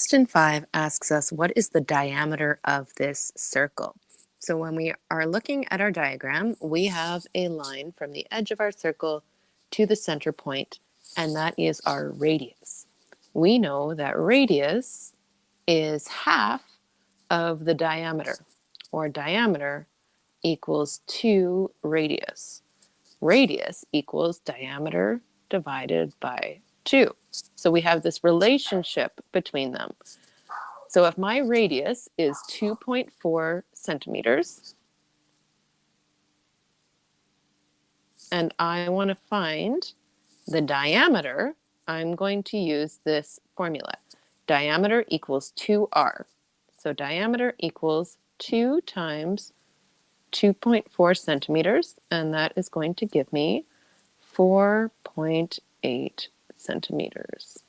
Question 5 asks us, what is the diameter of this circle? So when we are looking at our diagram, we have a line from the edge of our circle to the center point, and that is our radius. We know that radius is half of the diameter, or diameter equals 2 radius. Radius equals diameter divided by 2. So we have this relationship between them. So if my radius is 2.4 centimeters, and I want to find the diameter, I'm going to use this formula. Diameter equals 2r. So diameter equals 2 times 2.4 centimeters, and that is going to give me 4.8 centimeters.